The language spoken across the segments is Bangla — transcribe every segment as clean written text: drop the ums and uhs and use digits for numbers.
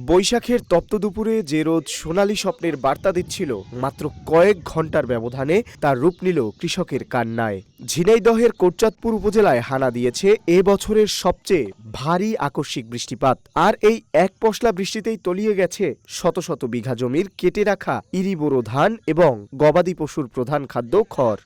বৈশাখের তপ্ত দুপুরে যে রোদ সোনালী স্বপ্নের বার্তা দিচ্ছিল, মাত্র কয়েক ঘন্টার ব্যবধানে তার রূপ নিল কৃষকের কান্নায়। ঝিনাইদহের কোটচাঁদপুর উপজেলায় হানা দিয়েছে এ বছরের সবচেয়ে ভারী আকস্মিক বৃষ্টিপাত। আর এই এক পশলা বৃষ্টিতেই তলিয়ে গেছে শত শত বিঘা জমির কেটে রাখা ইরি বোরো ধান এবং গবাদি পশুর প্রধান খাদ্য খড়।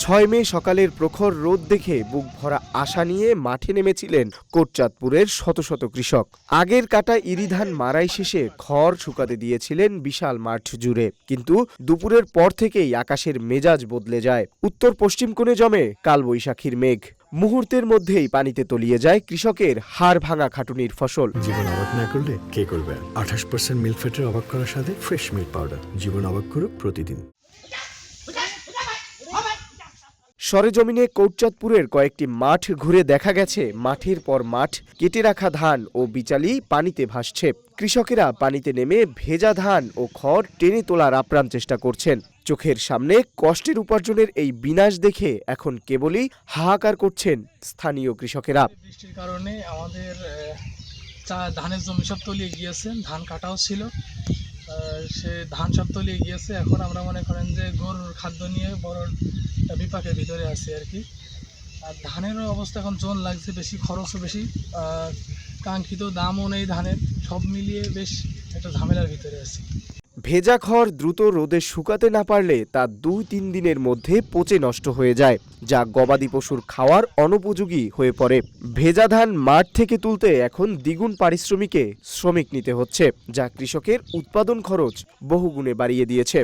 ৬ মে সকালের প্রখর রোদ দেখে বুক ভরা আশা নিয়ে মাঠে নেমেছিলেন কোটচাঁদপুরের শত শত কৃষক। আগের কাটা ইরি ধান মারাই শেষে খড় শুকাতে দিয়েছিলেন বিশাল মাঠ জুড়ে। কিন্তু দুপুরের পর থেকেই আকাশের মেজাজ বদলে যায়। উত্তর পশ্চিম কোণে জমে কালবৈশাখীর মেঘ। মুহূর্তের মধ্যেই পানিতে তলিয়ে যায় কৃষকের হাড় ভাঙা খাটুনির ফসল। জীবন অবাক না করলে কে করবে? 28% মিল্ক ফ্যাটের অবাক করার সাথে ফ্রেশ মিল্ক পাউডার। জীবন অবাক করুক প্রতিদিন। সরেজমিনে কোটচাঁদপুরের কয়েকটি মাঠ ঘুরে দেখা গেছে মাঠের পর মাঠ কেটে রাখা ধান ও বিচালি পানিতে ভাসছে। কৃষকেরা পানিতে নেমে ভেজা ধান ও খড় টেনে তোলার আপ্রাণ চেষ্টা করছেন। চোখের সামনে কষ্টের উপার্জনের এই বিনাশ দেখে এখন কেবলই হাহাকার করছেন স্থানীয় কৃষকেরা। বৃষ্টির কারণে আমাদের ধানের জমি সব তলিয়ে গিয়েছে, ধান কাটাও ছিল, সে ধান সব তলিয়ে গিয়েছে। এখন আমরা মনে করেন যে গরুর খাদ্য নিয়ে বড় বিপাকের ভিতরে আছি আর কি। আর ধানেরও অবস্থা এখন জোন লাগছে, বেশি খরচও বেশি, কাঙ্ক্ষিত দামও নেই ধানের, সব মিলিয়ে বেশ একটা ঝামেলার ভিতরে আছি। ভেজা খড় দ্রুত রোদে শুকাতে না পারলে তা ২-৩ দিনের মধ্যে পচে নষ্ট হয়ে যায়, যা গবাদি পশুর খাওয়ার অনুপযোগী হয়ে পড়ে। ভেজা ধান মাঠ থেকে তুলতে এখন দ্বিগুণ পারিশ্রমিকে শ্রমিক নিতে হচ্ছে, যা কৃষকের উৎপাদন খরচ বহুগুণে বাড়িয়ে দিয়েছে।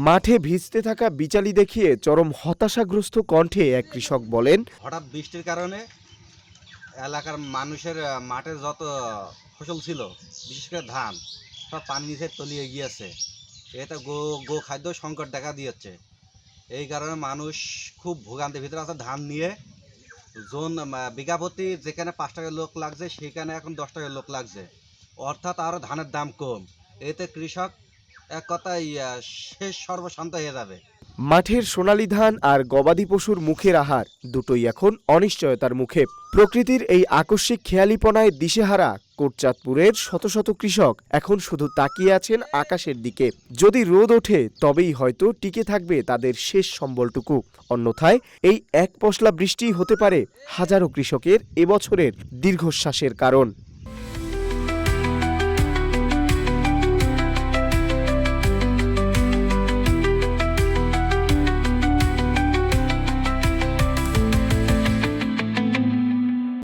মাঠে ভিজতে থাকা বিচালি দেখিয়ে চরম হতাশাগ্রস্ত কণ্ঠে এক কৃষক বলেন, হঠাৎ বৃষ্টির কারণে এলাকার মানুষের মাঠে যত ফসল ছিল, বিশেষ করে ধান, সব পানি নিচে তলিয়ে গিয়েছে। এতে গো খাদ্য সংকট দেখা দিয়েছে। এই কারণে মানুষ খুব ভোগান্তির ভিতরে আছে। ধান নিয়ে বিঘা প্রতি যেখানে ৫ টাকা লোক লাগছে সেখানে এখন ১০ টাকা লোক লাগছে, অর্থাৎ আরও ধানের দাম কম। এতে কৃষক এক কথায় শেষ সর্বশান্ত হয়ে যাবে। মাঠের সোনালী ধান আর গবাদি পশুর মুখের আহার দুটোই এখন অনিশ্চয়তার মুখে। প্রকৃতির এই আকস্মিক খেয়ালিপনায় দিশেহারা কোটচাঁদপুরের শত শত কৃষক এখন শুধু তাকিয়ে আছেন আকাশের দিকে। যদি রোদ ওঠে তবেই হয়তো টিকে থাকবে তাদের শেষ সম্বলটুকু, অন্যথায় এই এক পশলা বৃষ্টি হতে পারে হাজারো কৃষকের এবছরের দীর্ঘশ্বাসের কারণ।